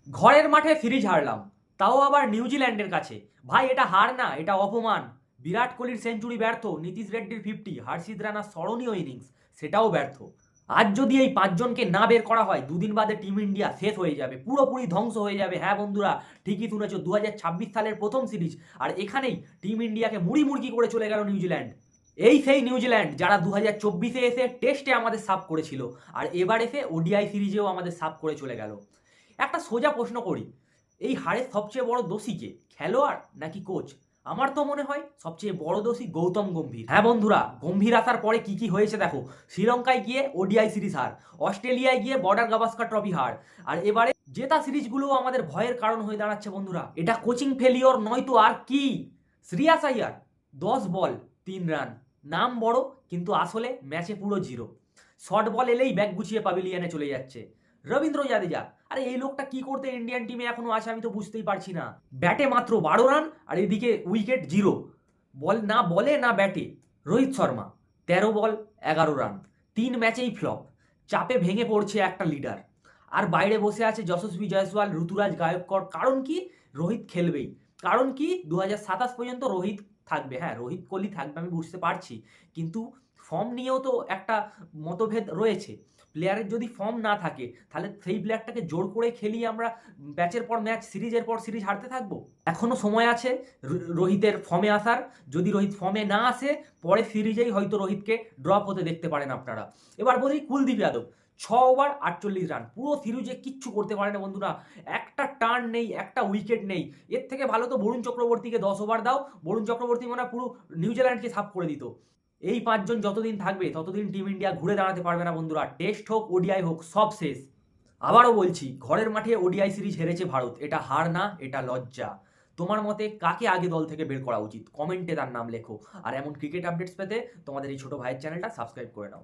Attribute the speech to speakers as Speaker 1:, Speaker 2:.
Speaker 1: ঘরের মাঠে সিরিজ হারলাম, তাও আবার নিউজিল্যান্ডের কাছে। ভাই এটা হার না, এটা অপমান। বিরাট কোহলির সেঞ্চুরি ব্যর্থ, নীতিশ রেড্ডির 50, হর্ষিত রানার স্মরণীয় ইনিংস সেটাও ব্যর্থ। আজ যদি এই পাঁচজনকে না বের করা হয়, দুদিন বাদে টিম ইন্ডিয়া শেষ হয়ে যাবে, পুরোপুরি ধ্বংস হয়ে যাবে। হ্যাঁ বন্ধুরা, ঠিকই শুনেছো, 2026 সালের প্রথম সিরিজ, আর এখানেই টিম ইন্ডিয়াকে মুড়ি মুড়কি করে চলে গেল নিউজিল্যান্ড। এই সেই নিউজিল্যান্ড যারা 2024-এ এসে টেস্টে আমাদের সাফ করেছিল, আর এবার এসে ওডিআই সিরিজেও আমাদের সাফ করে চলে গেল। একটা সোজা প্রশ্ন করি, এই হারের সবচেয়ে বড় দোষী কে, খেলোয়াড় নাকি কোচ? আমার তো মনে হয় সবচেয়ে বড় দোষী গৌতম গম্ভীর। হ্যাঁ বন্ধুরা, গম্ভীর আসার পরে কি কি হয়েছে দেখো। শ্রীলঙ্কায় গিয়ে ওডিআই সিরিজ হার, অস্ট্রেলিয়ায় গিয়ে বর্ডার গাভাস্কার ট্রফি হার, আর এবারে জেতা সিরিজগুলো আমাদের ভয়ের কারণ হয়ে দাঁড়াচ্ছে বন্ধুরা। এটা কোচিং ফেলিওর নয় তো আর কি। শ্রেয়াস আইয়ার 10 বল 3 রান, নাম বড় কিন্তু আসলে ম্যাচে পুরো জিরো। শর্ট বল এলেই ব্যাগ গুছিয়ে প্যাভিলিয়নে চলে যাচ্ছে। রবীন্দ্র জাদেজা, আরে এই লোকটা কি করতে ইন্ডিয়ান টিমে এখনো আছে আমি তো বুঝতেই পারছি না। ব্যাটে মাত্র 12 রান, আর এদিকে উইকেট জিরো। বল না বলে না ব্যাটে। রোহিত শর্মা 13 বল 11 রান, 3 ম্যাচেই ফ্লপ। চাপে ভেঙে পড়ছে একটা লিডার। আর বাইরে বসে আছে যশস্বী জয়সওয়াল, ঋতুরাজ গায়কর। কারণ কি? রোহিত খেলবেই। কারণ কি? 2027 পর্যন্ত রোহিত থাকবে। হ্যাঁ, রোহিত কোহলি থাকবে আমি বুঝতে পারছি, কিন্তু ফর্ম নিয়েও তো একটা মতভেদ রয়েছে। প্লেয়ারের যদি ফর্ম না থাকে, তাহলে সেই প্লেয়ারটাকে জোর করে খেলিয়ে আমরা ম্যাচের পর ম্যাচ, সিরিজের পর সিরিজ হারতে থাকবো? এখনো সময় আছে রোহিতের ফর্মে আসার। যদি রোহিত ফর্মে না আসে, পরে সিরিজেই হয়তো রোহিতকে ড্রপ হতে দেখতে পারেন আপনারা। এবার বলি কুলদীপ যাদব, 6 ওভার 48 রান, পুরো সিরিজে কিচ্ছু করতে পারে না বন্ধুরা। একটা টার্ন নেই, একটা উইকেট নেই। এর থেকে ভালো তো বরুণ চক্রবর্তীকে 10 ওভার দাও, বরুণ চক্রবর্তী মানে পুরো নিউজিল্যান্ডকে সাফ করে দিত। এই পাঁচজন যতদিন থাকবে ততদিন টিম ইন্ডিয়া ঘুরে দাঁড়াতে পারবে না বন্ধুরা। টেস্ট হোক, ওডিআই হোক, সব শেষ। আবারও বলছি, ঘরের মাঠে ওডিআই সিরিজ হেরেছে ভারত, এটা হার না, এটা লজ্জা। তোমার মতে কাকে আগে দল থেকে বের করা উচিত? কমেন্টে তার নাম লেখো। আর এমন ক্রিকেট আপডেটস পেতে তোমাদের এই ছোট ভাইয়ের চ্যানেলটা সাবস্ক্রাইব করে নাও।